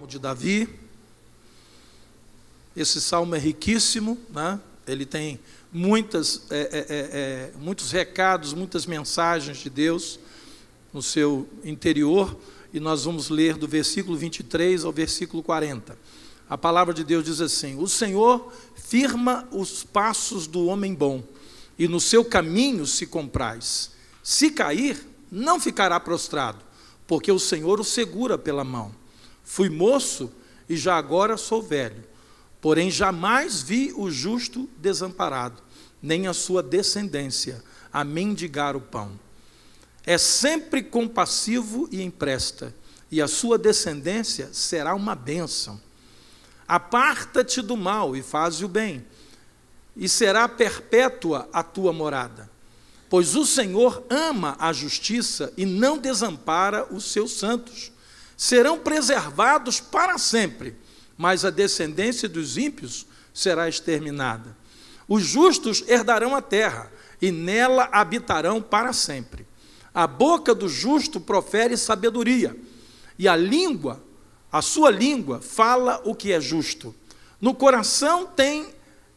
de Davi. Esse salmo é riquíssimo, né? Ele tem muitos recados, muitas mensagens de Deus no seu interior, e nós vamos ler do versículo 23 ao versículo 40. A palavra de Deus diz assim: o Senhor firma os passos do homem bom, e no seu caminho se compraz. Se cair, não ficará prostrado, porque o Senhor o segura pela mão. Fui moço e já agora sou velho, porém jamais vi o justo desamparado, nem a sua descendência a mendigar o pão. É sempre compassivo e empresta, e a sua descendência será uma bênção. Aparta-te do mal e faze o bem, e será perpétua a tua morada. Pois o Senhor ama a justiça e não desampara os seus santos. Serão preservados para sempre, mas a descendência dos ímpios será exterminada. Os justos herdarão a terra, e nela habitarão para sempre. A boca do justo profere sabedoria, e a sua língua fala o que é justo. No coração tem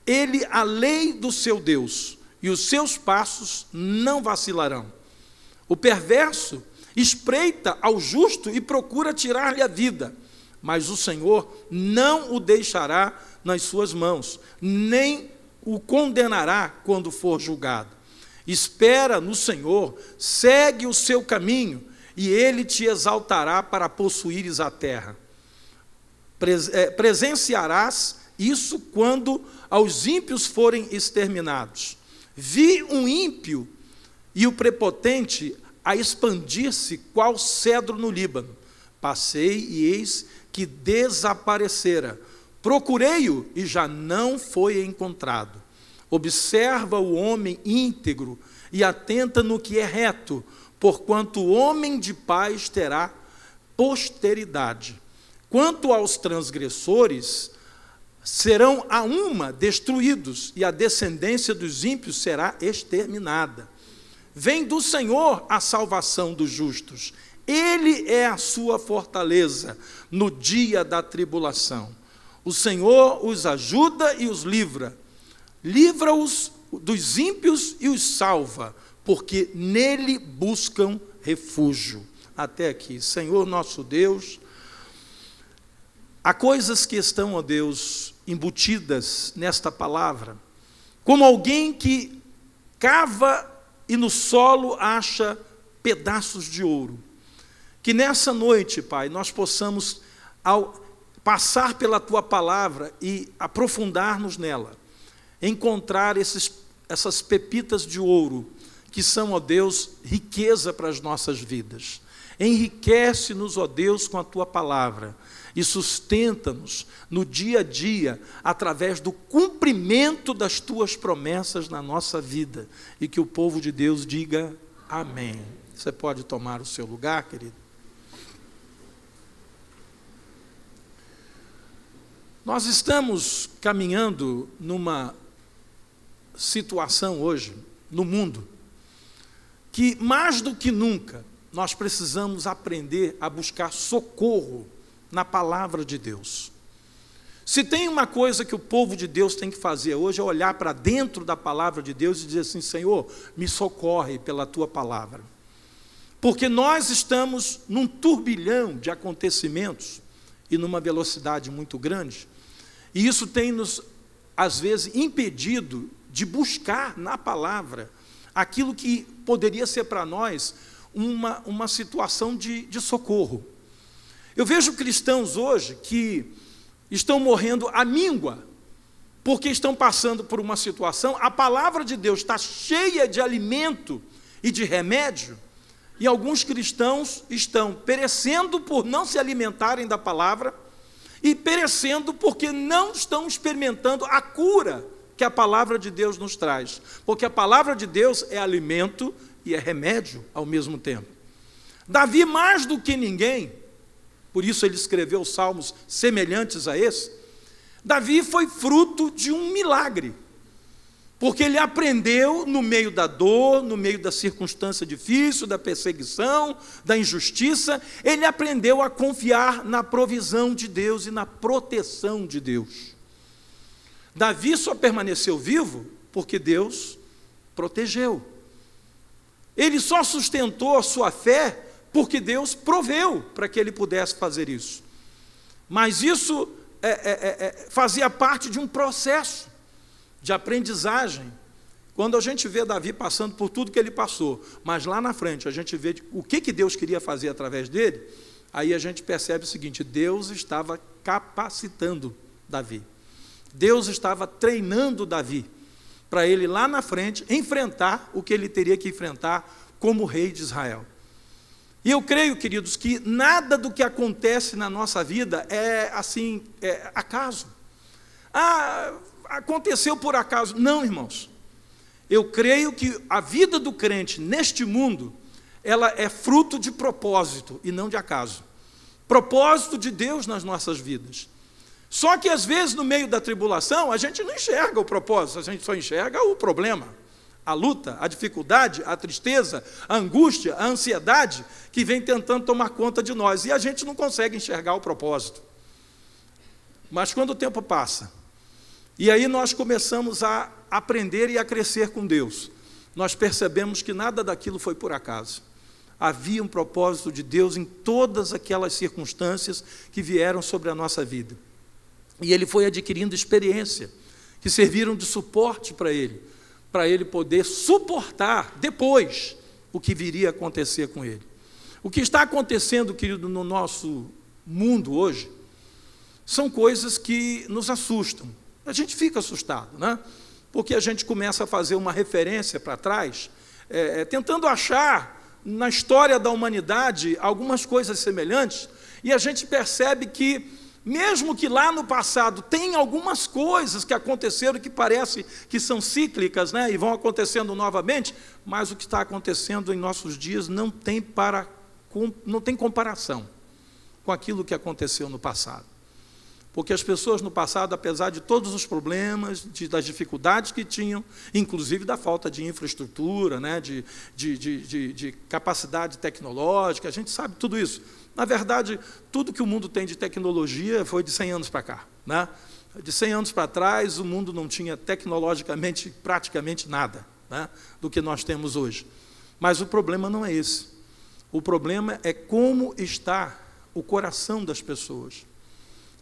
ele a lei do seu Deus, e os seus passos não vacilarão. O perverso espreita ao justo e procura tirar-lhe a vida, mas o Senhor não o deixará nas suas mãos, nem o condenará quando for julgado. Espera no Senhor, segue o seu caminho, e ele te exaltará para possuires a terra. Presenciarás isso quando aos ímpios forem exterminados. Vi um ímpio e o prepotente a expandir-se qual cedro no Líbano. Passei e eis que desaparecera. Procurei-o e já não foi encontrado. Observa o homem íntegro e atenta no que é reto, porquanto o homem de paz terá posteridade. Quanto aos transgressores, serão a uma destruídos, e a descendência dos ímpios será exterminada. Vem do Senhor a salvação dos justos. Ele é a sua fortaleza no dia da tribulação. O Senhor os ajuda e os livra. Livra-os dos ímpios e os salva, porque nele buscam refúgio. Até aqui. Senhor nosso Deus, há coisas que estão, ó Deus, embutidas nesta palavra, como alguém que cava e no solo acha pedaços de ouro. Que nessa noite, Pai, nós possamos, ao passar pela Tua palavra e aprofundar-nos nela, encontrar essas pepitas de ouro, que são, ó Deus, riqueza para as nossas vidas. Enriquece-nos, ó Deus, com a Tua palavra, e sustenta-nos no dia a dia, através do cumprimento das Tuas promessas na nossa vida, e que o povo de Deus diga amém. Você pode tomar o seu lugar, querido? Nós estamos caminhando numa situação hoje, no mundo, que mais do que nunca, nós precisamos aprender a buscar socorro na palavra de Deus. Se tem uma coisa que o povo de Deus tem que fazer hoje, é olhar para dentro da palavra de Deus e dizer assim: Senhor, me socorre pela Tua palavra. Porque nós estamos num turbilhão de acontecimentos e numa velocidade muito grande, e isso tem nos, às vezes, impedido de buscar na palavra aquilo que poderia ser para nós uma situação de socorro. Eu vejo cristãos hoje que estão morrendo à míngua, porque estão passando por uma situação, a palavra de Deus está cheia de alimento e de remédio, e alguns cristãos estão perecendo por não se alimentarem da palavra, e perecendo porque não estão experimentando a cura que a palavra de Deus nos traz, porque a palavra de Deus é alimento e é remédio ao mesmo tempo. Davi, mais do que ninguém, por isso ele escreveu salmos semelhantes a esse, Davi foi fruto de um milagre, Porque ele aprendeu no meio da dor, no meio da circunstância difícil, da perseguição, da injustiça, ele aprendeu a confiar na provisão de Deus e na proteção de Deus. Davi só permaneceu vivo porque Deus protegeu. Ele só sustentou a sua fé porque Deus proveu para que ele pudesse fazer isso. Mas isso fazia parte de um processo de aprendizagem. Quando a gente vê Davi passando por tudo que ele passou, mas lá na frente a gente vê o que Deus queria fazer através dele, aí a gente percebe o seguinte: Deus estava capacitando Davi. Deus estava treinando Davi para ele lá na frente enfrentar o que ele teria que enfrentar como rei de Israel. E eu creio, queridos, que nada do que acontece na nossa vida é assim, acaso. Aconteceu por acaso. Não, irmãos. Eu creio que a vida do crente neste mundo, ela é fruto de propósito e não de acaso. Propósito de Deus nas nossas vidas. Só que às vezes no meio da tribulação a gente não enxerga o propósito, a gente só enxerga o problema, a luta, a dificuldade, a tristeza, a angústia, a ansiedade que vem tentando tomar conta de nós, e a gente não consegue enxergar o propósito. Mas quando o tempo passa, e aí nós começamos a aprender e a crescer com Deus, nós percebemos que nada daquilo foi por acaso. Havia um propósito de Deus em todas aquelas circunstâncias que vieram sobre a nossa vida. E ele foi adquirindo experiência, que serviram de suporte para ele poder suportar depois o que viria a acontecer com ele. O que está acontecendo, querido, no nosso mundo hoje, são coisas que nos assustam. A gente fica assustado, né? Porque a gente começa a fazer uma referência para trás, tentando achar na história da humanidade algumas coisas semelhantes, e a gente percebe que, mesmo que lá no passado tem algumas coisas que aconteceram que parece que são cíclicas, né, e vão acontecendo novamente, mas o que está acontecendo em nossos dias não tem comparação com aquilo que aconteceu no passado. Porque as pessoas no passado, apesar de todos os problemas, das dificuldades que tinham, inclusive da falta de infraestrutura, né, de capacidade tecnológica, a gente sabe tudo isso. Na verdade, tudo que o mundo tem de tecnologia foi de 100 anos para cá, né? De 100 anos para trás, o mundo não tinha tecnologicamente praticamente nada, né, do que nós temos hoje. Mas o problema não é esse. O problema é como está o coração das pessoas.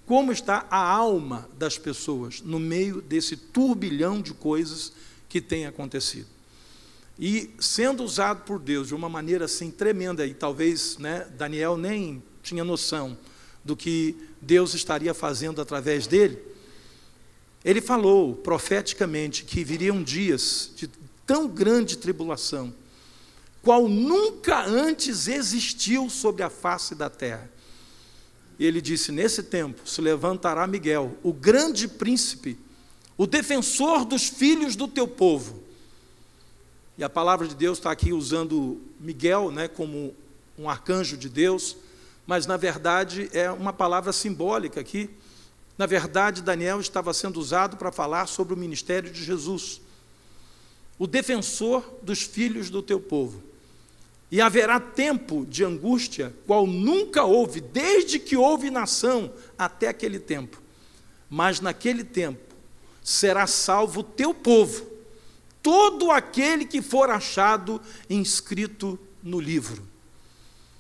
Como está a alma das pessoas no meio desse turbilhão de coisas que tem acontecido. E sendo usado por Deus de uma maneira assim tremenda, e talvez, né, Daniel nem tinha noção do que Deus estaria fazendo através dele, ele falou profeticamente que viriam dias de tão grande tribulação, qual nunca antes existiu sobre a face da terra. Ele disse: nesse tempo se levantará Miguel, o grande príncipe, o defensor dos filhos do teu povo. E a palavra de Deus está aqui usando Miguel, né, como um arcanjo de Deus, mas na verdade é uma palavra simbólica aqui. Na verdade, Daniel estava sendo usado para falar sobre o ministério de Jesus, o defensor dos filhos do teu povo. E haverá tempo de angústia, qual nunca houve, desde que houve nação até aquele tempo. Mas naquele tempo será salvo o teu povo, todo aquele que for achado inscrito no livro.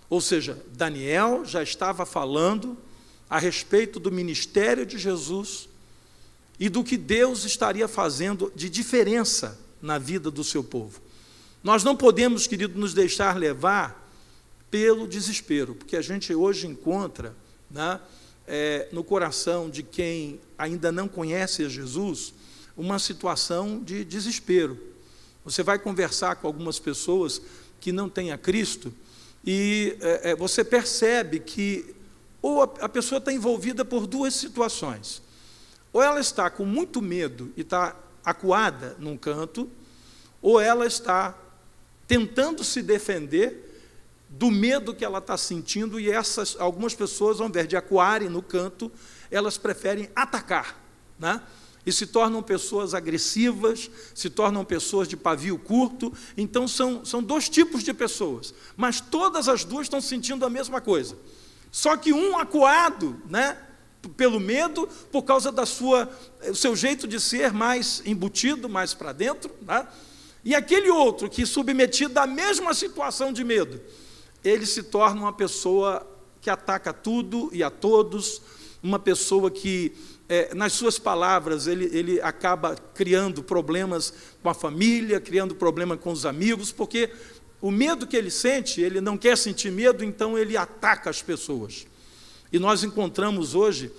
Ou seja, Daniel já estava falando a respeito do ministério de Jesus e do que Deus estaria fazendo de diferença na vida do seu povo. Nós não podemos, querido, nos deixar levar pelo desespero, porque a gente hoje encontra, né, no coração de quem ainda não conhece a Jesus, uma situação de desespero. Você vai conversar com algumas pessoas que não têm a Cristo e você percebe que ou a pessoa está envolvida por duas situações. Ou ela está com muito medo e está acuada num canto, ou ela está tentando se defender do medo que ela está sentindo, e algumas pessoas, ao invés de acuarem no canto, elas preferem atacar, né? e se tornam pessoas agressivas, se tornam pessoas de pavio curto. Então são dois tipos de pessoas, mas todas as duas estão sentindo a mesma coisa. Só que um acuado, né, pelo medo, por causa do seu jeito de ser mais embutido, mais para dentro, né? E aquele outro que, submetido à mesma situação de medo, ele se torna uma pessoa que ataca tudo e a todos, uma pessoa que, nas suas palavras, ele acaba criando problemas com a família, criando problema com os amigos, porque o medo que ele sente, ele não quer sentir medo, então ele ataca as pessoas. E nós encontramos hoje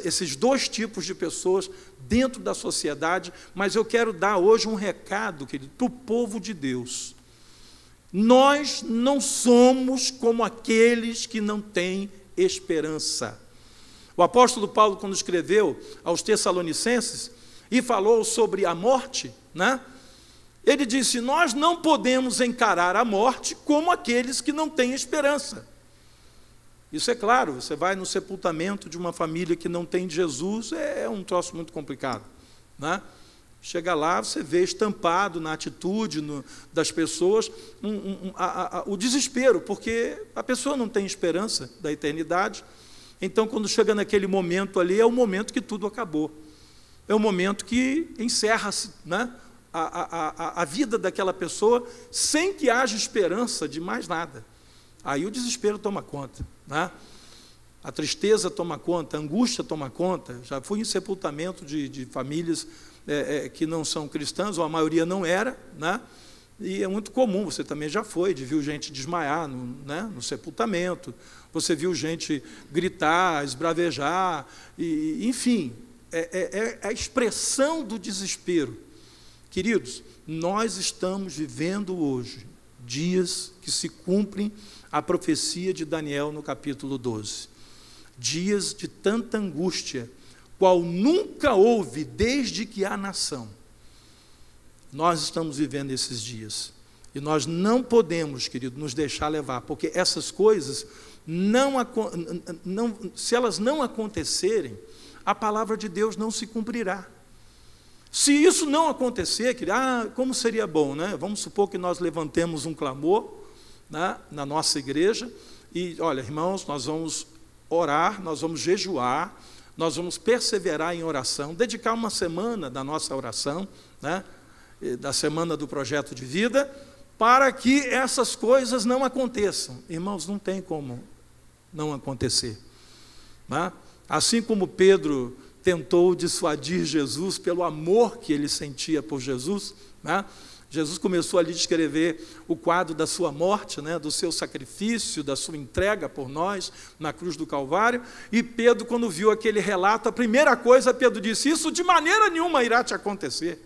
esses dois tipos de pessoas dentro da sociedade, mas eu quero dar hoje um recado, querido, para o povo de Deus. Nós não somos como aqueles que não têm esperança. O apóstolo Paulo, quando escreveu aos Tessalonicenses e falou sobre a morte, né, ele disse: nós não podemos encarar a morte como aqueles que não têm esperança. Isso é claro, você vai no sepultamento de uma família que não tem Jesus, é um troço muito complicado, né? Chega lá, você vê estampado na atitude das pessoas o desespero, porque a pessoa não tem esperança da eternidade. Então, quando chega naquele momento ali, é o momento que tudo acabou. É o momento que encerra-se, né, a vida daquela pessoa, sem que haja esperança de mais nada. Aí o desespero toma conta, né? A tristeza toma conta, a angústia toma conta. Já fui em sepultamento de famílias que não são cristãs, ou a maioria não era, né? E é muito comum, você também já foi, viu gente desmaiar no sepultamento, você viu gente gritar, esbravejar, enfim, é a expressão do desespero. Queridos, nós estamos vivendo hoje dias que se cumprem a profecia de Daniel no capítulo 12. Dias de tanta angústia, qual nunca houve desde que há nação. Nós estamos vivendo esses dias. E nós não podemos, querido, nos deixar levar, porque essas coisas, se elas não acontecerem, a palavra de Deus não se cumprirá. Se isso não acontecer, querido, como seria bom, né? Vamos supor que nós levantemos um clamor, né, na nossa igreja, e, olha, irmãos, nós vamos orar, nós vamos jejuar, nós vamos perseverar em oração, dedicar uma semana da nossa oração, né, da semana do projeto de vida, para que essas coisas não aconteçam. Irmãos, não tem como não acontecer, né? Assim como Pedro tentou dissuadir Jesus pelo amor que ele sentia por Jesus, né? Jesus começou ali a descrever o quadro da sua morte, né, do seu sacrifício, da sua entrega por nós na cruz do Calvário, e Pedro, quando viu aquele relato, a primeira coisa, Pedro disse: isso de maneira nenhuma irá te acontecer.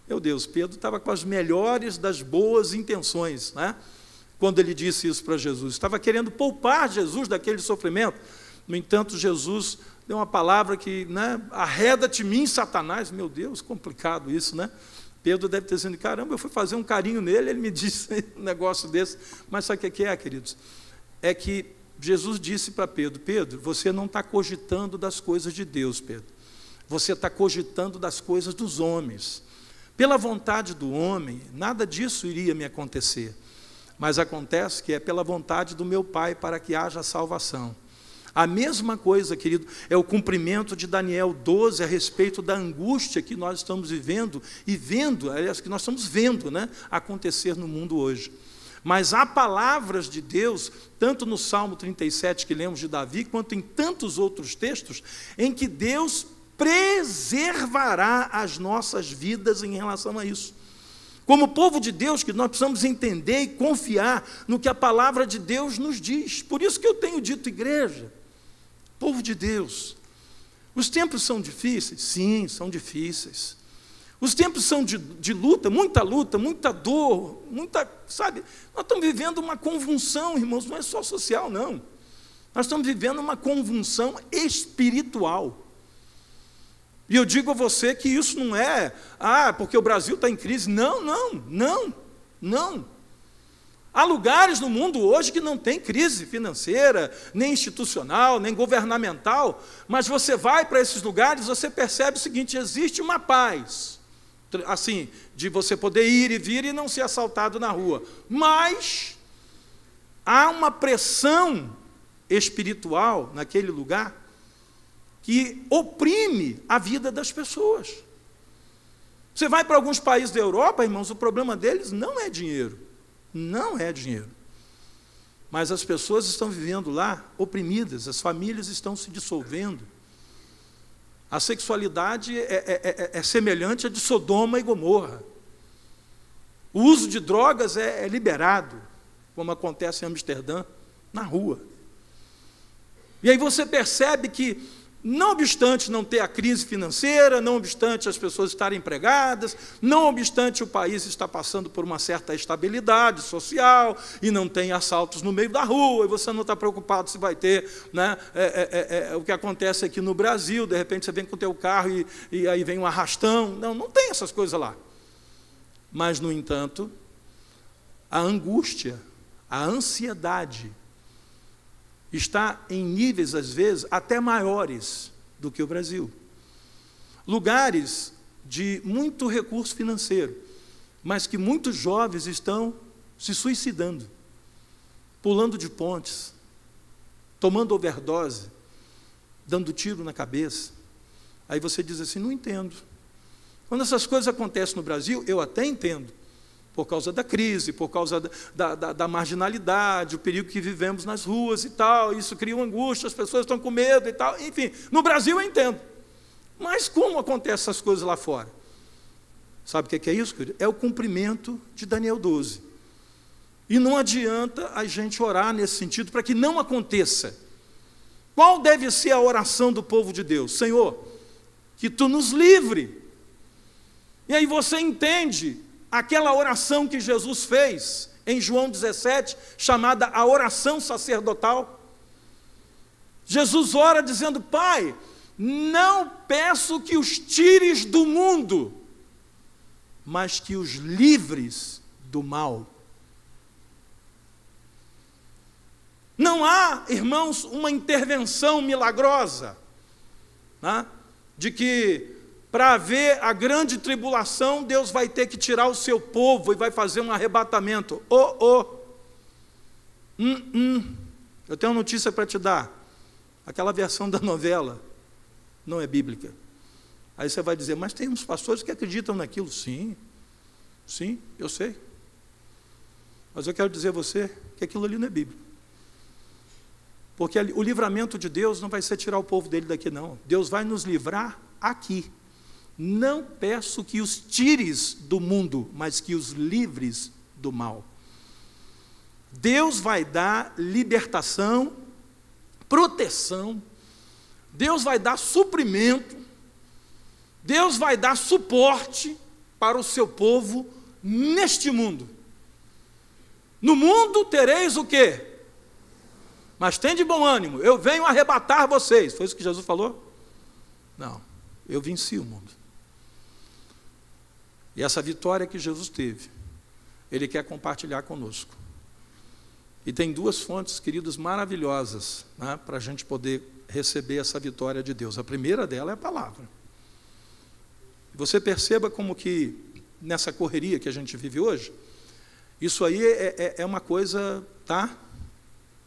Meu Deus, Pedro estava com as melhores das boas intenções, né, quando ele disse isso para Jesus. Estava querendo poupar Jesus daquele sofrimento. No entanto, Jesus deu uma palavra que, né, arreda-te de mim, Satanás. Meu Deus, complicado isso, né? Pedro deve ter dizendo: caramba, eu fui fazer um carinho nele, ele me disse um negócio desse. Mas sabe o que é, queridos? É que Jesus disse para Pedro: Pedro, você não está cogitando das coisas de Deus, Pedro. Você está cogitando das coisas dos homens. Pela vontade do homem, nada disso iria me acontecer. Mas acontece que é pela vontade do meu Pai para que haja salvação. A mesma coisa, querido, é o cumprimento de Daniel 12 a respeito da angústia que nós estamos vivendo e vendo, aliás, que nós estamos vendo, né, acontecer no mundo hoje. Mas há palavras de Deus, tanto no Salmo 37 que lemos de Davi, quanto em tantos outros textos, em que Deus preservará as nossas vidas em relação a isso. Como povo de Deus, que nós precisamos entender e confiar no que a palavra de Deus nos diz. Por isso que eu tenho dito, igreja, povo de Deus, os tempos são difíceis? Sim, são difíceis. Os tempos são de luta, muita dor, sabe? Nós estamos vivendo uma convulsão, irmãos, não é só social, não. Nós estamos vivendo uma convulsão espiritual. E eu digo a você que isso não é, porque o Brasil está em crise. Não. Há lugares no mundo hoje que não tem crise financeira, nem institucional, nem governamental, mas você vai para esses lugares, você percebe o seguinte: existe uma paz, assim, de você poder ir e vir e não ser assaltado na rua, mas há uma pressão espiritual naquele lugar que oprime a vida das pessoas. Você vai para alguns países da Europa, irmãos, o problema deles não é dinheiro. Não é dinheiro. Mas as pessoas estão vivendo lá oprimidas, as famílias estão se dissolvendo. A sexualidade é semelhante à de Sodoma e Gomorra. O uso de drogas é liberado, como acontece em Amsterdã, na rua. E aí você percebe que, não obstante não ter a crise financeira, não obstante as pessoas estarem empregadas, não obstante o país estar passando por uma certa estabilidade social, e não tem assaltos no meio da rua, e você não está preocupado se vai ter, né, o que acontece aqui no Brasil, de repente você vem com o teu carro e aí vem um arrastão. Não tem essas coisas lá. Mas, no entanto, a angústia, a ansiedade, está em níveis, às vezes, até maiores do que o Brasil. Lugares de muito recurso financeiro, mas que muitos jovens estão se suicidando, pulando de pontes, tomando overdose, dando tiro na cabeça. Aí você diz assim: não entendo. Quando essas coisas acontecem no Brasil, eu até entendo, por causa da crise, por causa da marginalidade, o perigo que vivemos nas ruas e tal, isso cria uma angústia, as pessoas estão com medo e tal, enfim, no Brasil eu entendo. Mas como acontecem essas coisas lá fora? Sabe o que é isso, querido? É o cumprimento de Daniel 12. E não adianta a gente orar nesse sentido para que não aconteça. Qual deve ser a oração do povo de Deus? Senhor, que Tu nos livre. E aí você entende aquela oração que Jesus fez em João 17, chamada a oração sacerdotal. Jesus ora dizendo: Pai, não peço que os tires do mundo, mas que os livres do mal. Não há, irmãos, uma intervenção milagrosa, né, de que para haver a grande tribulação, Deus vai ter que tirar o seu povo e vai fazer um arrebatamento. Eu tenho uma notícia para te dar. Aquela versão da novela não é bíblica. Aí você vai dizer: mas tem uns pastores que acreditam naquilo. Sim, eu sei. Mas eu quero dizer a você que aquilo ali não é bíblico. Porque o livramento de Deus não vai ser tirar o povo dele daqui, não. Deus vai nos livrar aqui. Não peço que os tires do mundo, mas que os livres do mal. Deus vai dar libertação, proteção, Deus vai dar suprimento, Deus vai dar suporte para o seu povo neste mundo. No mundo tereis o quê? Mas tem de bom ânimo, eu venho arrebatar vocês. Foi isso que Jesus falou? Não, eu venci o mundo. E essa vitória que Jesus teve, Ele quer compartilhar conosco. E tem duas fontes, queridos, maravilhosas, né, para a gente poder receber essa vitória de Deus. A primeira dela é a palavra. Você perceba como que, nessa correria que a gente vive hoje, isso aí é uma coisa, tá,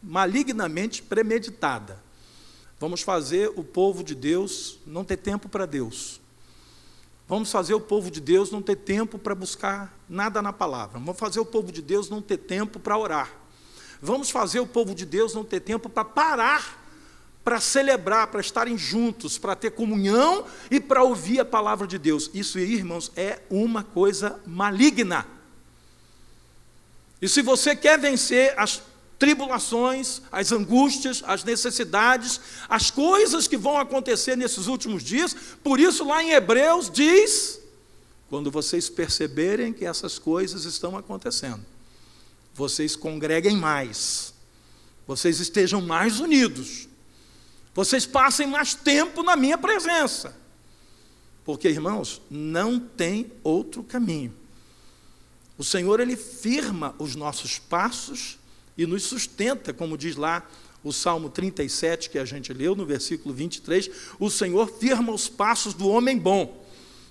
malignamente premeditada. Vamos fazer o povo de Deus não ter tempo para Deus. Vamos fazer o povo de Deus não ter tempo para buscar nada na palavra. Vamos fazer o povo de Deus não ter tempo para orar. Vamos fazer o povo de Deus não ter tempo para parar, para celebrar, para estarem juntos, para ter comunhão e para ouvir a palavra de Deus. Isso, irmãos, é uma coisa maligna. E se você quer vencer as tribulações, as angústias, as necessidades, as coisas que vão acontecer nesses últimos dias, por isso lá em Hebreus diz: quando vocês perceberem que essas coisas estão acontecendo, vocês congreguem mais, vocês estejam mais unidos, vocês passem mais tempo na minha presença, porque, irmãos, não tem outro caminho. O Senhor, Ele firma os nossos passos e nos sustenta, como diz lá o Salmo 37, que a gente leu, no versículo 23, o Senhor firma os passos do homem bom,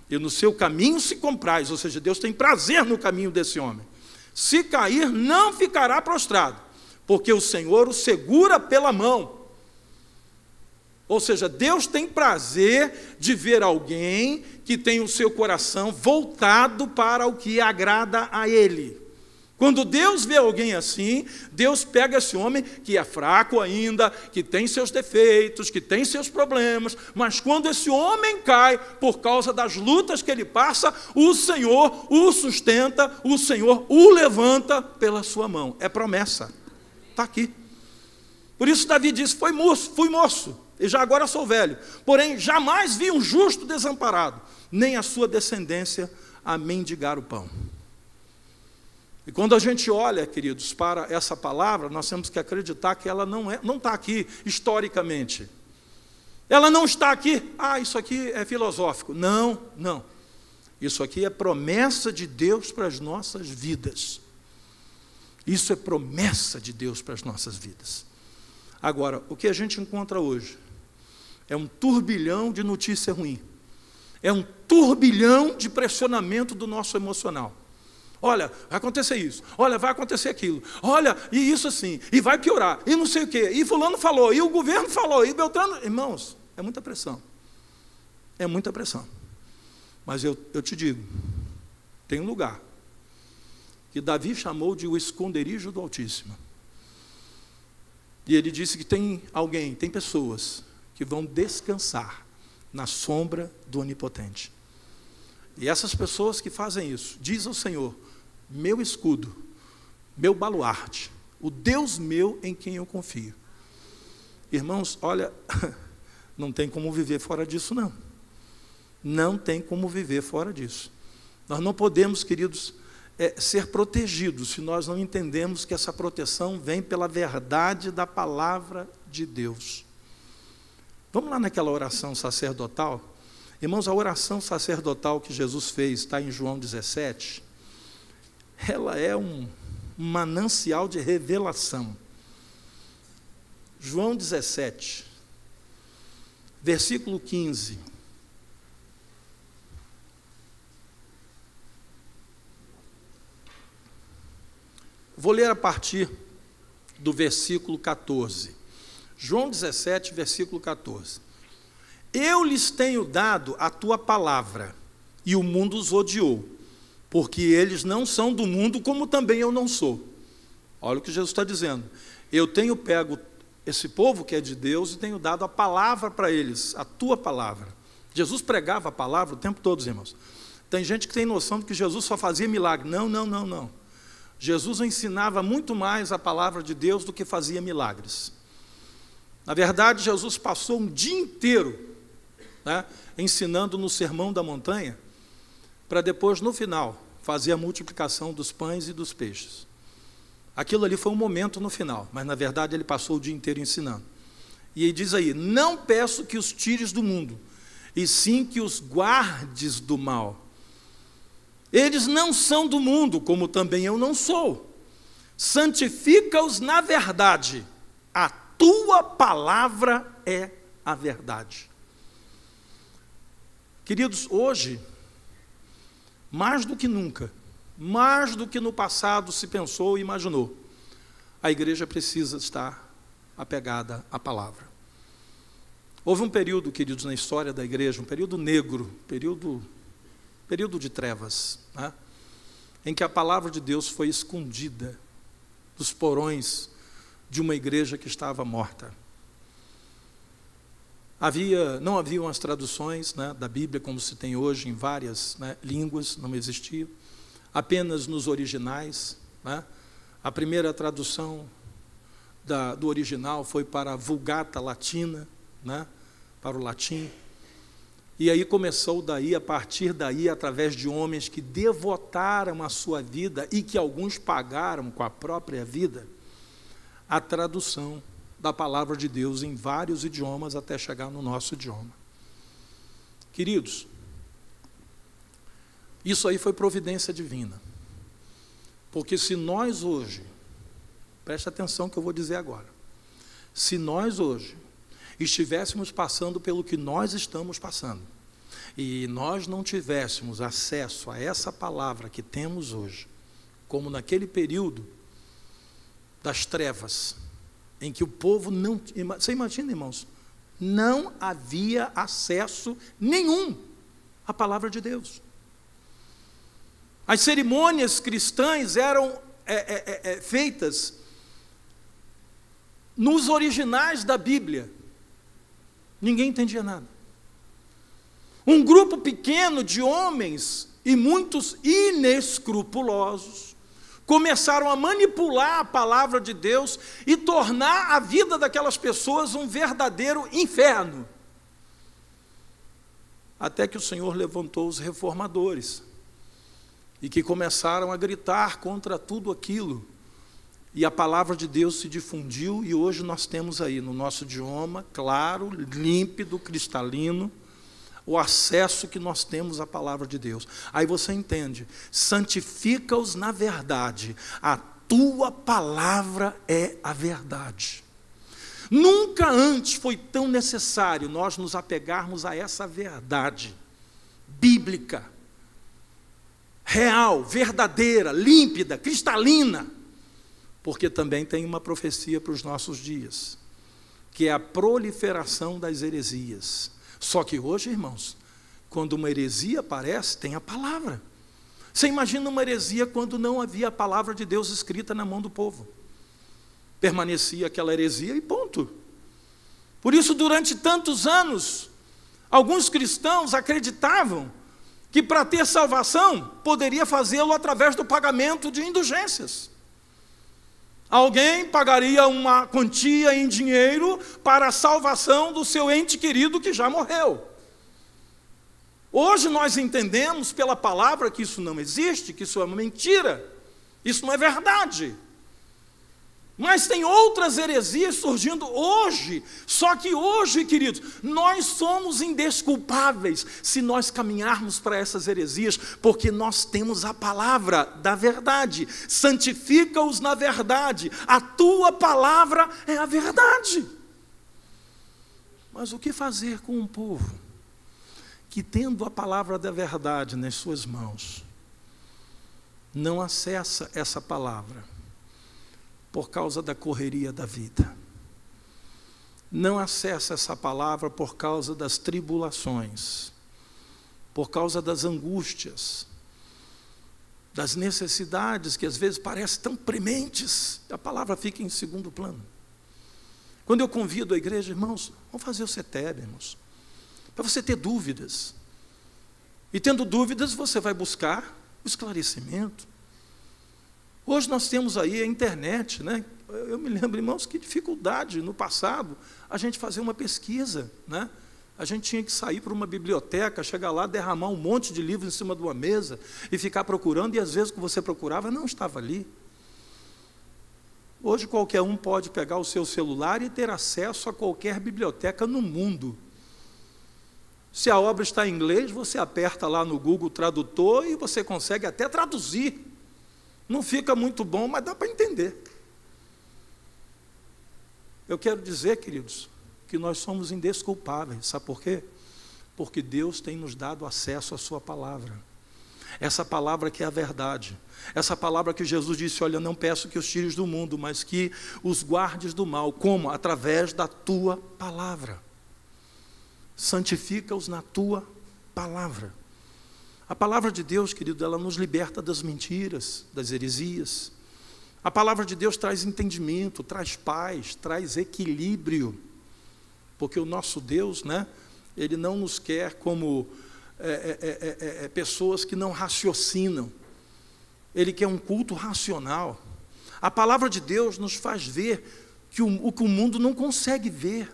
e no seu caminho se compraz, ou seja, Deus tem prazer no caminho desse homem. Se cair, não ficará prostrado, porque o Senhor o segura pela mão. Ou seja, Deus tem prazer de ver alguém que tem o seu coração voltado para o que agrada a Ele. Quando Deus vê alguém assim, Deus pega esse homem que é fraco ainda, que tem seus defeitos, que tem seus problemas, mas quando esse homem cai por causa das lutas que ele passa, o Senhor o sustenta, o Senhor o levanta pela sua mão. É promessa. Está aqui. Por isso Davi disse, fui moço, e já agora sou velho. Porém, jamais vi um justo desamparado, nem a sua descendência a mendigar o pão. E quando a gente olha, queridos, para essa palavra, nós temos que acreditar que ela não está aqui historicamente. Ela não está aqui, isso aqui é filosófico. Não, não. Isso aqui é promessa de Deus para as nossas vidas. Isso é promessa de Deus para as nossas vidas. Agora, o que a gente encontra hoje é um turbilhão de notícia ruim. É um turbilhão de pressionamento do nosso emocional. Olha, vai acontecer isso. Olha, vai acontecer aquilo. Olha, e isso assim. E vai piorar. E não sei o quê. E fulano falou. E o governo falou. E Beltrano... Irmãos, é muita pressão. É muita pressão. Mas eu te digo, tem um lugar que Davi chamou de o esconderijo do Altíssimo. E ele disse que tem alguém, tem pessoas que vão descansar na sombra do Onipotente. E essas pessoas que fazem isso, diz ao Senhor, meu escudo, meu baluarte, o Deus meu em quem eu confio. Irmãos, olha, não tem como viver fora disso, não. Não tem como viver fora disso. Nós não podemos, queridos, ser protegidos se nós não entendemos que essa proteção vem pela verdade da palavra de Deus. Vamos lá naquela oração sacerdotal? Irmãos, a oração sacerdotal que Jesus fez, está em João 17, ela é um manancial de revelação. João 17, versículo 15. Vou ler a partir do versículo 14. João 17, versículo 14. Eu lhes tenho dado a tua palavra, e o mundo os odiou, porque eles não são do mundo, como também eu não sou. Olha o que Jesus está dizendo. Eu tenho pego esse povo que é de Deus e tenho dado a palavra para eles, a tua palavra. Jesus pregava a palavra o tempo todo, irmãos. Tem gente que tem noção de que Jesus só fazia milagre. Não, não, não, não. Jesus ensinava muito mais a palavra de Deus do que fazia milagres. Na verdade, Jesus passou um dia inteiro, ensinando no Sermão da Montanha, para depois, no final, fazer a multiplicação dos pães e dos peixes. Aquilo ali foi um momento no final, mas na verdade ele passou o dia inteiro ensinando. E ele diz aí, não peço que os tires do mundo, e sim que os guardes do mal. Eles não são do mundo, como também eu não sou. Santifica-os na verdade. A tua palavra é a verdade. Queridos, hoje, mais do que nunca, mais do que no passado se pensou e imaginou, a igreja precisa estar apegada à palavra. Houve um período, queridos, na história da igreja, um período negro, período de trevas, em que a palavra de Deus foi escondida dos porões de uma igreja que estava morta. Não haviam as traduções da Bíblia como se tem hoje em várias línguas, não existia, apenas nos originais. A primeira tradução do original foi para a Vulgata Latina, para o latim. E aí começou a partir daí, através de homens que devotaram a sua vida e que alguns pagaram com a própria vida, a tradução da palavra de Deus em vários idiomas até chegar no nosso idioma. Queridos, isso aí foi providência divina. Porque se nós hoje, preste atenção que eu vou dizer agora, se nós hoje estivéssemos passando pelo que nós estamos passando, e nós não tivéssemos acesso a essa palavra que temos hoje, como naquele período das trevas, em que o povo não... Você imagina, irmãos, não havia acesso nenhum à palavra de Deus. As cerimônias cristãs eram feitas nos originais da Bíblia. Ninguém entendia nada. Um grupo pequeno de homens, e muitos inescrupulosos, começaram a manipular a palavra de Deus e tornar a vida daquelas pessoas um verdadeiro inferno. Até que o Senhor levantou os reformadores, e que começaram a gritar contra tudo aquilo, e a palavra de Deus se difundiu, e hoje nós temos aí, no nosso idioma, claro, límpido, cristalino, o acesso que nós temos à palavra de Deus. Aí você entende, santifica-os na verdade, a tua palavra é a verdade. Nunca antes foi tão necessário nós nos apegarmos a essa verdade bíblica, real, verdadeira, límpida, cristalina, porque também tem uma profecia para os nossos dias, que é a proliferação das heresias. Só que hoje, irmãos, quando uma heresia aparece, tem a palavra. Você imagina uma heresia quando não havia a palavra de Deus escrita na mão do povo. Permanecia aquela heresia e ponto. Por isso, durante tantos anos, alguns cristãos acreditavam que para ter salvação, poderia fazê-lo através do pagamento de indulgências. Alguém pagaria uma quantia em dinheiro para a salvação do seu ente querido que já morreu. Hoje nós entendemos pela palavra que isso não existe, que isso é uma mentira, isso não é verdade. Mas tem outras heresias surgindo hoje, só que hoje, queridos, nós somos indesculpáveis se nós caminharmos para essas heresias, porque nós temos a palavra da verdade. Santifica-os na verdade, a tua palavra é a verdade. Mas o que fazer com um povo que, tendo a palavra da verdade nas suas mãos, não acessa essa palavra por causa da correria da vida, não acessa essa palavra por causa das tribulações, por causa das angústias, das necessidades que às vezes parecem tão prementes, a palavra fica em segundo plano. Quando eu convido a igreja, irmãos, vamos fazer o CETEB, irmãos, para você ter dúvidas, e tendo dúvidas você vai buscar o esclarecimento. Hoje nós temos aí a internet, né? Eu me lembro, irmãos, que dificuldade no passado a gente fazer uma pesquisa, né? A gente tinha que sair para uma biblioteca, chegar lá, derramar um monte de livros em cima de uma mesa e ficar procurando, e às vezes o que você procurava não estava ali. Hoje qualquer um pode pegar o seu celular e ter acesso a qualquer biblioteca no mundo. Se a obra está em inglês, você aperta lá no Google Tradutor e você consegue até traduzir. Não fica muito bom, mas dá para entender. Eu quero dizer, queridos, que nós somos indesculpáveis. Sabe por quê? Porque Deus tem nos dado acesso à sua palavra. Essa palavra que é a verdade. Essa palavra que Jesus disse, olha, não peço que os tires do mundo, mas que os guardes do mal. Como? Através da tua palavra. Santifica-os na tua palavra. A palavra de Deus, querido, ela nos liberta das mentiras, das heresias. A palavra de Deus traz entendimento, traz paz, traz equilíbrio. Porque o nosso Deus, né, Ele não nos quer como pessoas que não raciocinam. Ele quer um culto racional. A palavra de Deus nos faz ver o que o mundo não consegue ver.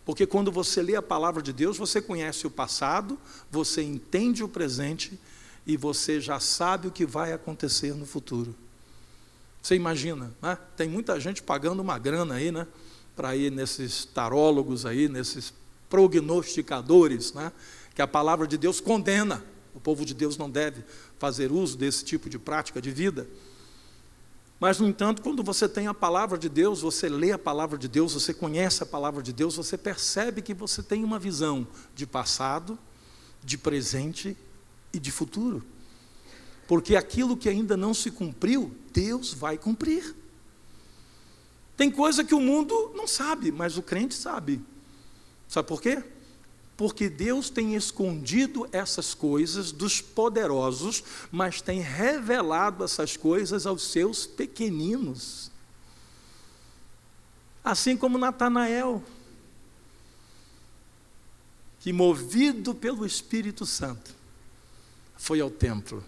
Porque quando você lê a palavra de Deus, você conhece o passado, você entende o presente e você já sabe o que vai acontecer no futuro. Você imagina, né? Tem muita gente pagando uma grana aí, né? Para ir nesses tarólogos aí, nesses prognosticadores, né? Que a palavra de Deus condena. O povo de Deus não deve fazer uso desse tipo de prática de vida. Mas, no entanto, quando você tem a palavra de Deus, você lê a palavra de Deus, você conhece a palavra de Deus, você percebe que você tem uma visão de passado, de presente e de futuro. Porque aquilo que ainda não se cumpriu, Deus vai cumprir. Tem coisa que o mundo não sabe, mas o crente sabe. Sabe por quê? Porque Deus tem escondido essas coisas dos poderosos, mas tem revelado essas coisas aos seus pequeninos. Assim como Natanael, que movido pelo Espírito Santo, foi ao templo.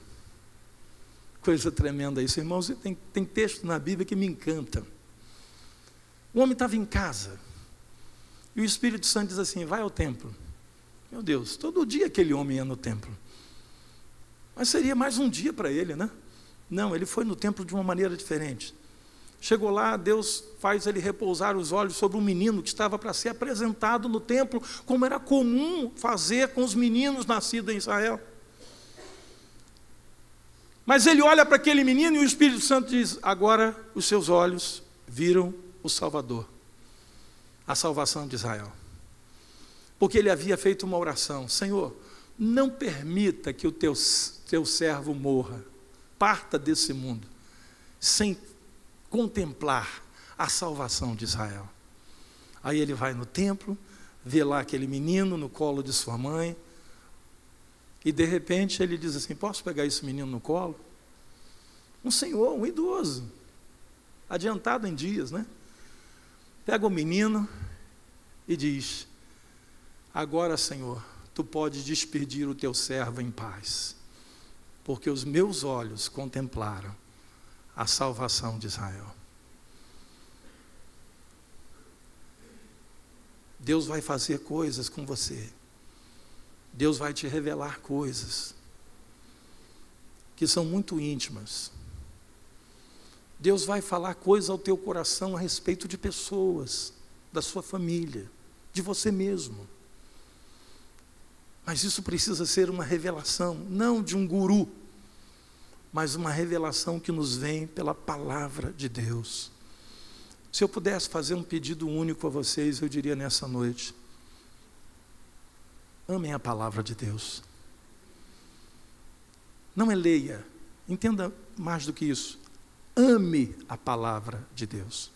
Coisa tremenda isso, irmãos. Tem texto na Bíblia que me encanta. O homem estava em casa, e o Espírito Santo diz assim: vai ao templo. Meu Deus, todo dia aquele homem ia no templo. Mas seria mais um dia para ele, né? Não, ele foi no templo de uma maneira diferente. Chegou lá, Deus faz ele repousar os olhos sobre um menino que estava para ser apresentado no templo, como era comum fazer com os meninos nascidos em Israel. Mas ele olha para aquele menino e o Espírito Santo diz: agora os seus olhos viram o Salvador, a salvação de Israel. Porque ele havia feito uma oração: Senhor, não permita que o teu servo morra, parta desse mundo, sem contemplar a salvação de Israel. Aí ele vai no templo, vê lá aquele menino no colo de sua mãe, e de repente ele diz assim: posso pegar esse menino no colo? Um senhor, um idoso, adiantado em dias, né? Pega o menino e diz: agora, Senhor, tu podes despedir o teu servo em paz, porque os meus olhos contemplaram a salvação de Israel. Deus vai fazer coisas com você. Deus vai te revelar coisas que são muito íntimas. Deus vai falar coisas ao teu coração a respeito de pessoas, da sua família, de você mesmo. Mas isso precisa ser uma revelação, não de um guru, mas uma revelação que nos vem pela palavra de Deus. Se eu pudesse fazer um pedido único a vocês, eu diria nessa noite: amem a palavra de Deus. Não é leia, entenda mais do que isso. Ame a palavra de Deus.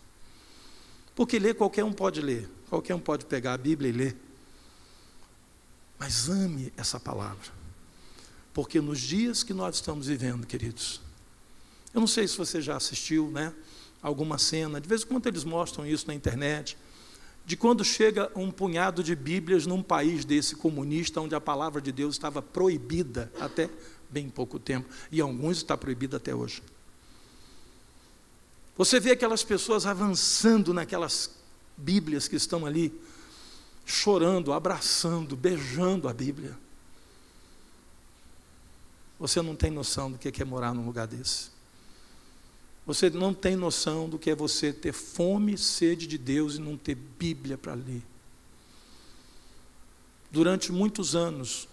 Porque ler, qualquer um pode ler, qualquer um pode pegar a Bíblia e ler. Mas ame essa palavra. Porque nos dias que nós estamos vivendo, queridos, eu não sei se você já assistiu, né, alguma cena, de vez em quando eles mostram isso na internet, de quando chega um punhado de Bíblias num país desse comunista, onde a palavra de Deus estava proibida até bem pouco tempo, e alguns está proibida até hoje. Você vê aquelas pessoas avançando naquelas Bíblias que estão ali, chorando, abraçando, beijando a Bíblia. Você não tem noção do que é morar num lugar desse. Você não tem noção do que é você ter fome e sede de Deus e não ter Bíblia para ler. Durante muitos anos,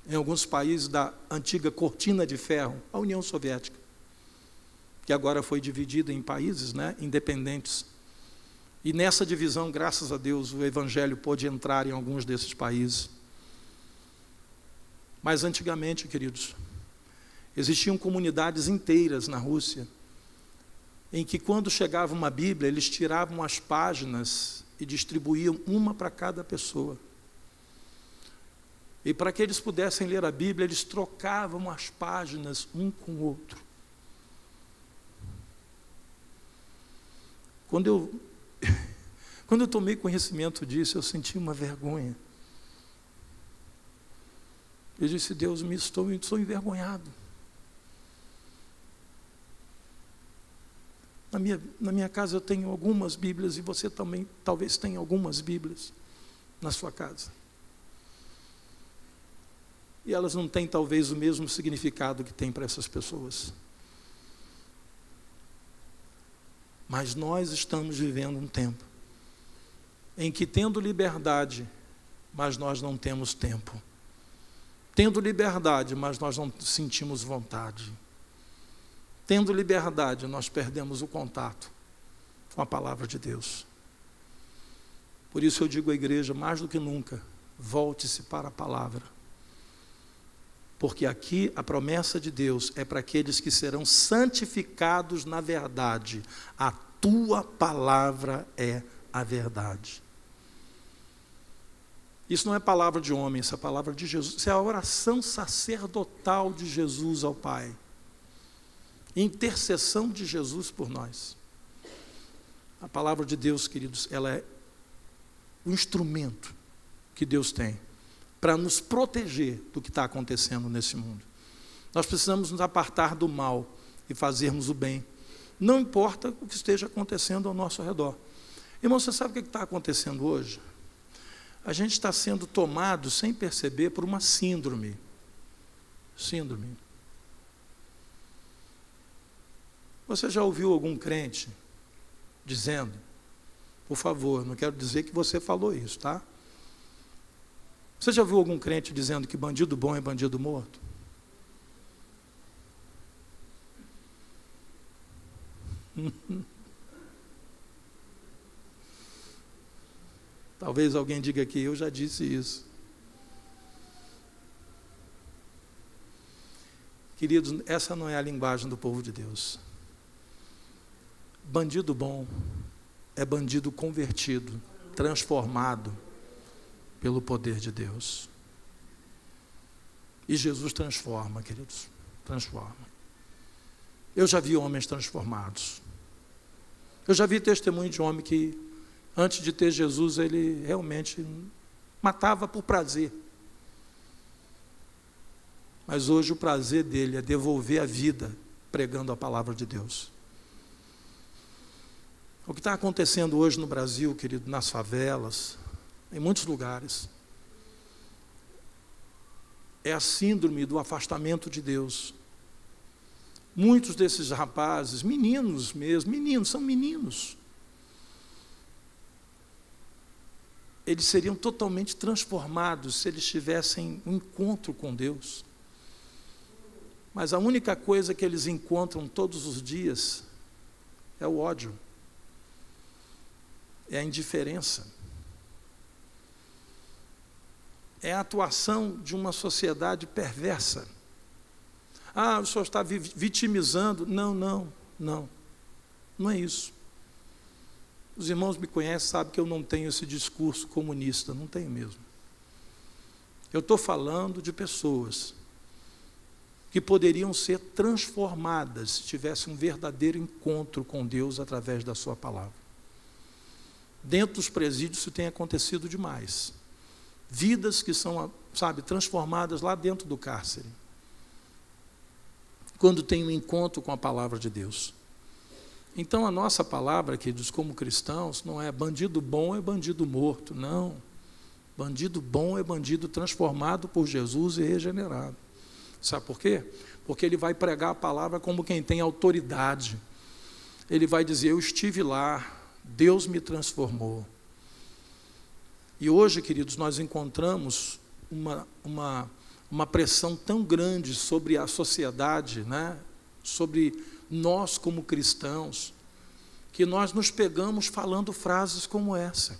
em alguns países da antiga cortina de ferro, a União Soviética, que agora foi dividida em países, né, independentes. E nessa divisão, graças a Deus, o Evangelho pôde entrar em alguns desses países. Mas antigamente, queridos, existiam comunidades inteiras na Rússia, em que quando chegava uma Bíblia, eles tiravam as páginas e distribuíam uma para cada pessoa. E para que eles pudessem ler a Bíblia, eles trocavam as páginas um com o outro. Quando eu tomei conhecimento disso, eu senti uma vergonha. Eu disse: Deus, sou envergonhado. Na minha casa eu tenho algumas Bíblias, e você também talvez tenha algumas Bíblias na sua casa. E elas não têm talvez o mesmo significado que tem para essas pessoas. Mas nós estamos vivendo um tempo em que, tendo liberdade, mas nós não temos tempo. Tendo liberdade, mas nós não sentimos vontade. tendo liberdade, nós perdemos o contato com a palavra de Deus. Por isso eu digo à igreja, mais do que nunca, volte-se para a palavra. Porque aqui a promessa de Deus é para aqueles que serão santificados na verdade. A tua palavra é a verdade. Isso não é palavra de homem, isso é palavra de Jesus. Isso é a oração sacerdotal de Jesus ao Pai. Intercessão de Jesus por nós. A palavra de Deus, queridos, ela é o instrumento que Deus tem para nos proteger do que está acontecendo nesse mundo. Nós precisamos nos apartar do mal e fazermos o bem. Não importa o que esteja acontecendo ao nosso redor. Irmão, você sabe o que está acontecendo hoje? A gente está sendo tomado, sem perceber, por uma síndrome. Síndrome. Você já ouviu algum crente dizendo, por favor, não quero dizer que você falou isso, tá? Você já ouviu algum crente dizendo que bandido bom é bandido morto? Talvez alguém diga que eu já disse isso. Queridos, essa não é a linguagem do povo de Deus. Bandido bom é bandido convertido, transformado pelo poder de Deus. E Jesus transforma, queridos, transforma. Eu já vi homens transformados. Eu já vi testemunho de homem que, antes de ter Jesus, ele realmente matava por prazer. Mas hoje o prazer dele é devolver a vida pregando a palavra de Deus. O que está acontecendo hoje no Brasil, querido, nas favelas, em muitos lugares, é a síndrome do afastamento de Deus. Muitos desses rapazes, meninos mesmo, são meninos. Eles seriam totalmente transformados se eles tivessem um encontro com Deus. Mas a única coisa que eles encontram todos os dias é o ódio, é a indiferença, é a atuação de uma sociedade perversa. Ah, o senhor está vitimizando. Não é isso. Os irmãos me conhecem, sabem que eu não tenho esse discurso comunista, não tenho mesmo. Eu estou falando de pessoas que poderiam ser transformadas se tivesse um verdadeiro encontro com Deus através da sua palavra. Dentro dos presídios isso tem acontecido demais. Vidas que são, transformadas lá dentro do cárcere, quando tem um encontro com a palavra de Deus. Então a nossa palavra, queridos, como cristãos, não é bandido bom é bandido morto, não. Bandido bom é bandido transformado por Jesus e regenerado. Sabe por quê? Porque ele vai pregar a palavra como quem tem autoridade. Ele vai dizer, eu estive lá, Deus me transformou. E hoje, queridos, nós encontramos uma pressão tão grande sobre a sociedade, né? Sobre nós como cristãos, que nós nos pegamos falando frases como essa.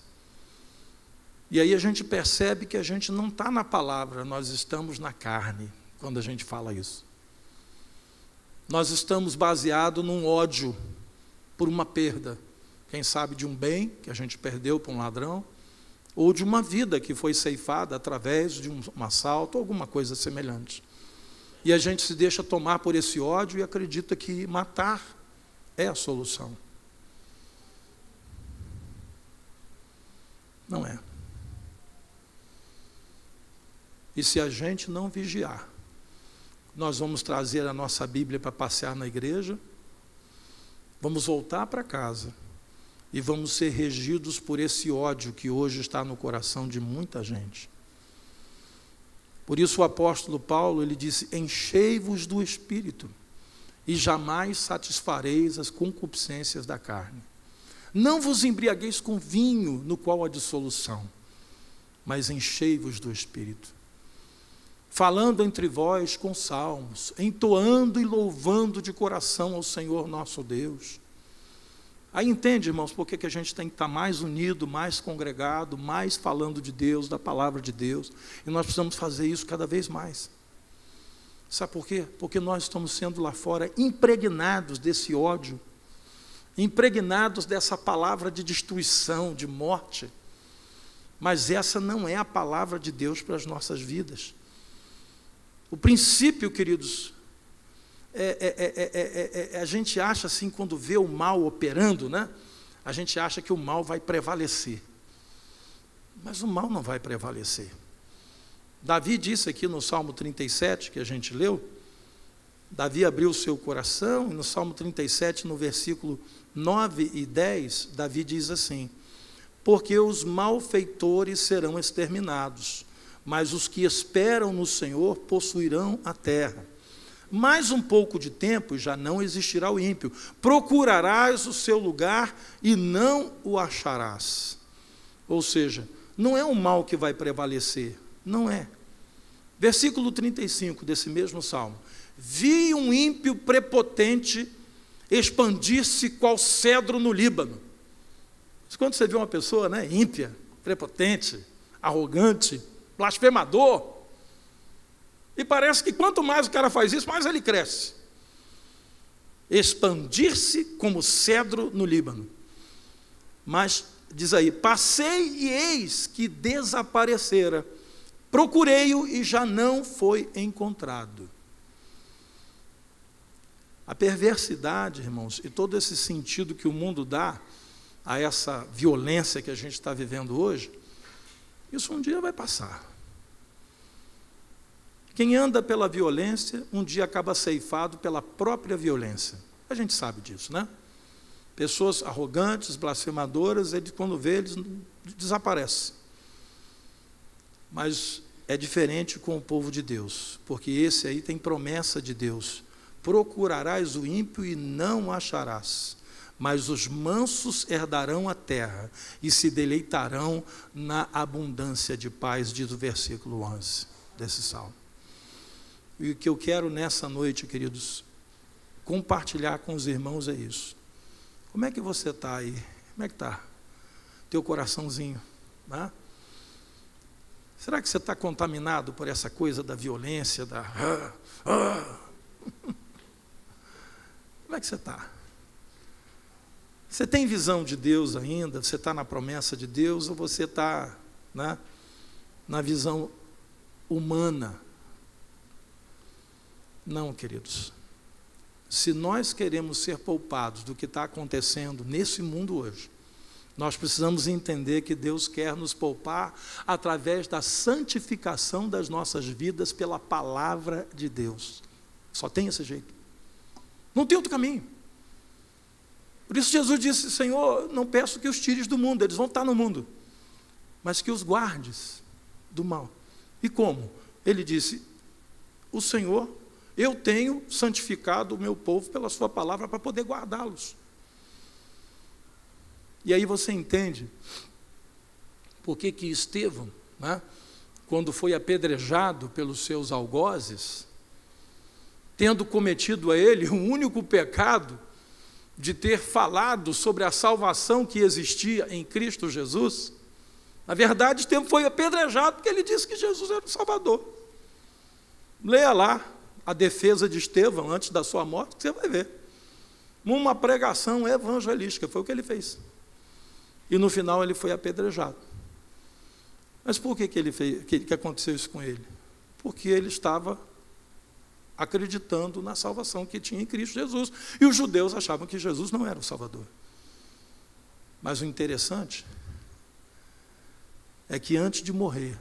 E aí a gente percebe que a gente não está na palavra, nós estamos na carne, quando a gente fala isso. Nós estamos baseados num ódio por uma perda, quem sabe de um bem que a gente perdeu para um ladrão, ou de uma vida que foi ceifada através de um assalto, ou alguma coisa semelhante. E a gente se deixa tomar por esse ódio e acredita que matar é a solução. Não é. E se a gente não vigiar, nós vamos trazer a nossa Bíblia para passear na igreja, vamos voltar para casa e vamos ser regidos por esse ódio que hoje está no coração de muita gente. Por isso o apóstolo Paulo, ele disse, enchei-vos do Espírito e jamais satisfareis as concupiscências da carne. Não vos embriagueis com vinho, no qual há dissolução, mas enchei-vos do Espírito. falando entre vós com salmos, entoando e louvando de coração ao Senhor nosso Deus. Aí entende, irmãos, por que a gente tem que estar mais unido, mais congregado, mais falando de Deus, da palavra de Deus, e nós precisamos fazer isso cada vez mais. Sabe por quê? Porque nós estamos sendo lá fora impregnados desse ódio, impregnados dessa palavra de destruição, de morte, mas essa não é a palavra de Deus para as nossas vidas. O princípio, queridos, a gente acha assim, quando vê o mal operando, né? A gente acha que o mal vai prevalecer, mas o mal não vai prevalecer. Davi disse aqui no Salmo 37, que a gente leu, Davi abriu o seu coração, e no Salmo 37, no versículo 9 e 10, Davi diz assim: porque os malfeitores serão exterminados, mas os que esperam no Senhor possuirão a terra. Mais um pouco de tempo e já não existirá o ímpio. Procurarás o seu lugar e não o acharás. Ou seja, não é o mal que vai prevalecer, não é. Versículo 35 desse mesmo salmo: vi um ímpio prepotente expandir-se qual cedro no Líbano. Quando você vê uma pessoa, né, ímpia, prepotente, arrogante, blasfemador, e parece que quanto mais o cara faz isso, mais ele cresce. Expandir-se como cedro no Líbano. Mas, diz aí, passei e eis que desaparecera, procurei-o e já não foi encontrado. A perversidade, irmãos, e todo esse sentido que o mundo dá a essa violência que a gente está vivendo hoje, isso um dia vai passar. Quem anda pela violência, um dia acaba ceifado pela própria violência. A gente sabe disso, né? Pessoas arrogantes, blasfemadoras, quando vê, eles desaparecem. Mas é diferente com o povo de Deus, porque esse aí tem promessa de Deus: procurarás o ímpio e não o acharás, mas os mansos herdarão a terra e se deleitarão na abundância de paz, diz o versículo 11 desse salmo. E o que eu quero nessa noite, queridos, compartilhar com os irmãos é isso. Como é que você está aí? Como é que está? Teu coraçãozinho, né? Será que você está contaminado por essa coisa da violência, Como é que você está? Você tem visão de Deus ainda? Você está na promessa de Deus ou você está, né, na visão humana? Não, queridos. Se nós queremos ser poupados do que está acontecendo nesse mundo hoje, nós precisamos entender que Deus quer nos poupar através da santificação das nossas vidas pela palavra de Deus. Só tem esse jeito. Não tem outro caminho. Por isso Jesus disse: Senhor, não peço que os tires do mundo, eles vão estar no mundo, mas que os guardes do mal. E como? Ele disse: o Senhor, eu tenho santificado o meu povo pela sua palavra para poder guardá-los. E aí você entende por que Estevão, né, quando foi apedrejado pelos seus algozes, tendo cometido a ele o único pecado de ter falado sobre a salvação que existia em Cristo Jesus, na verdade, Estevão foi apedrejado porque ele disse que Jesus era o Salvador. Leia lá a defesa de Estevão antes da sua morte, que você vai ver. Uma pregação evangelística, foi o que ele fez. E no final ele foi apedrejado. Mas por que ele fez, que aconteceu isso com ele? Porque ele estava acreditando na salvação que tinha em Cristo Jesus. E os judeus achavam que Jesus não era o Salvador. Mas o interessante é que antes de morrer,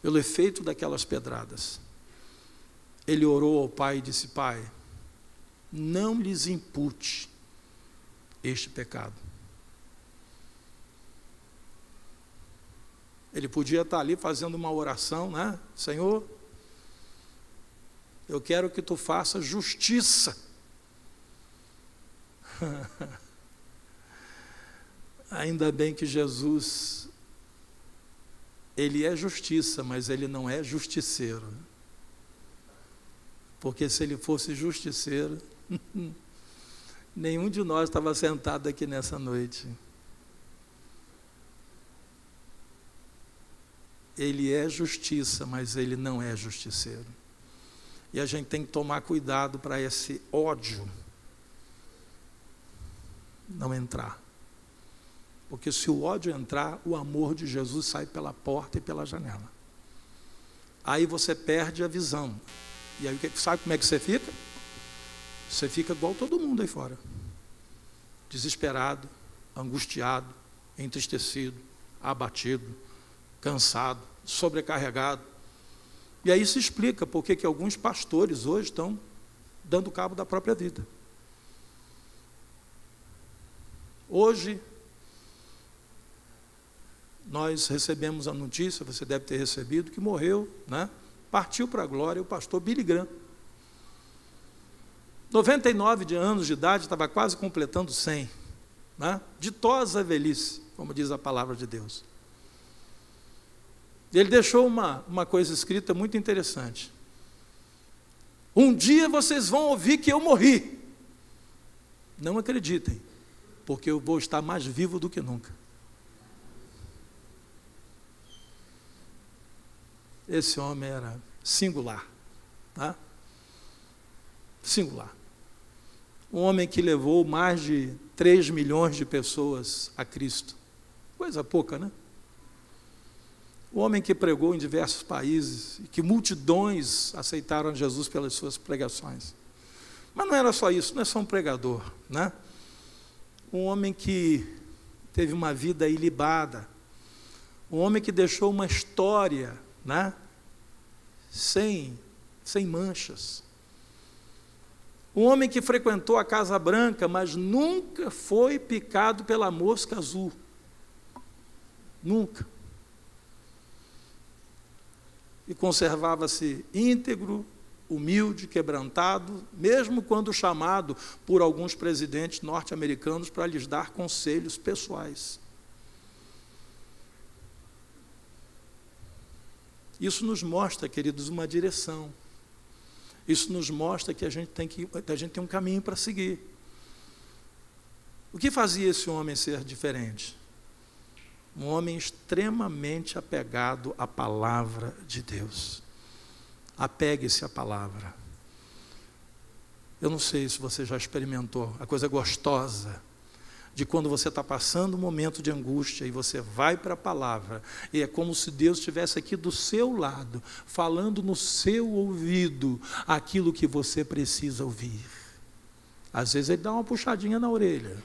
pelo efeito daquelas pedradas, ele orou ao Pai e disse: Pai, não lhes impute este pecado. Ele podia estar ali fazendo uma oração, né? Senhor, eu quero que tu faças justiça. Ainda bem que Jesus, Ele é justiça, mas ele não é justiceiro. Porque se ele fosse justiceiro, nenhum de nós estava sentado aqui nessa noite. Ele é justiça, mas ele não é justiceiro. E a gente tem que tomar cuidado para esse ódio não entrar. Porque se o ódio entrar, o amor de Jesus sai pela porta e pela janela. Aí você perde a visão. E aí sabe como é que você fica? Você fica igual todo mundo aí fora. Desesperado, angustiado, entristecido, abatido, cansado, sobrecarregado. E aí se explica por que alguns pastores hoje estão dando cabo da própria vida. Hoje, nós recebemos a notícia, você deve ter recebido, que morreu, né? Partiu para a glória o pastor Billy Graham. 99 anos de idade, estava quase completando 100. Né? Ditosa velhice, como diz a palavra de Deus. Ele deixou uma coisa escrita muito interessante. Um dia vocês vão ouvir que eu morri. Não acreditem, porque eu vou estar mais vivo do que nunca. Esse homem era singular. Tá? Singular. Um homem que levou mais de 3 milhões de pessoas a Cristo. Coisa pouca, né? O homem que pregou em diversos países, e que multidões aceitaram Jesus pelas suas pregações. Mas não era só isso, não é só um pregador, né? Um homem que teve uma vida ilibada, um homem que deixou uma história, né? Sem manchas. Um homem que frequentou a Casa Branca, mas nunca foi picado pela mosca azul. Nunca. E conservava-se íntegro, humilde, quebrantado, mesmo quando chamado por alguns presidentes norte-americanos para lhes dar conselhos pessoais. Isso nos mostra, queridos, uma direção. Isso nos mostra que a gente tem um caminho para seguir. O que fazia esse homem ser diferente? Um homem extremamente apegado à palavra de Deus. Apegue-se à palavra. Eu não sei se você já experimentou a coisa gostosa de quando você está passando um momento de angústia e você vai para a palavra, e é como se Deus estivesse aqui do seu lado, falando no seu ouvido aquilo que você precisa ouvir. Às vezes ele dá uma puxadinha na orelha.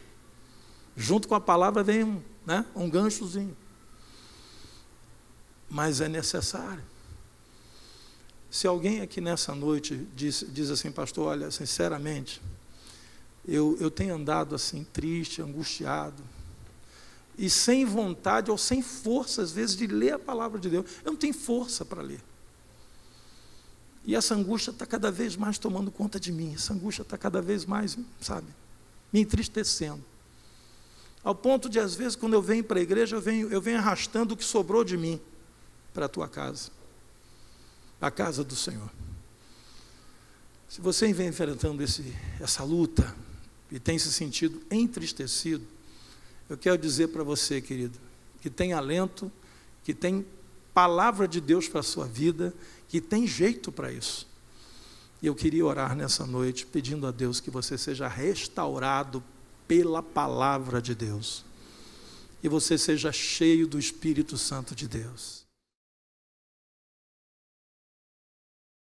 Junto com a palavra vem um ganchozinho. Mas é necessário. Se alguém aqui nessa noite diz assim, pastor, olha, sinceramente, eu tenho andado assim, triste, angustiado, e sem vontade ou sem força, às vezes, de ler a palavra de Deus. Eu não tenho força para ler. E essa angústia está cada vez mais tomando conta de mim. Essa angústia está cada vez mais, me entristecendo. Ao ponto de, às vezes, quando eu venho para a igreja, eu venho arrastando o que sobrou de mim para a tua casa. A casa do Senhor. Se você vem enfrentando essa luta e tem se sentido entristecido, eu quero dizer para você, querido, que tem alento, que tem palavra de Deus para a sua vida, que tem jeito para isso. E eu queria orar nessa noite, pedindo a Deus que você seja restaurado pela palavra de Deus, e você seja cheio do Espírito Santo de Deus.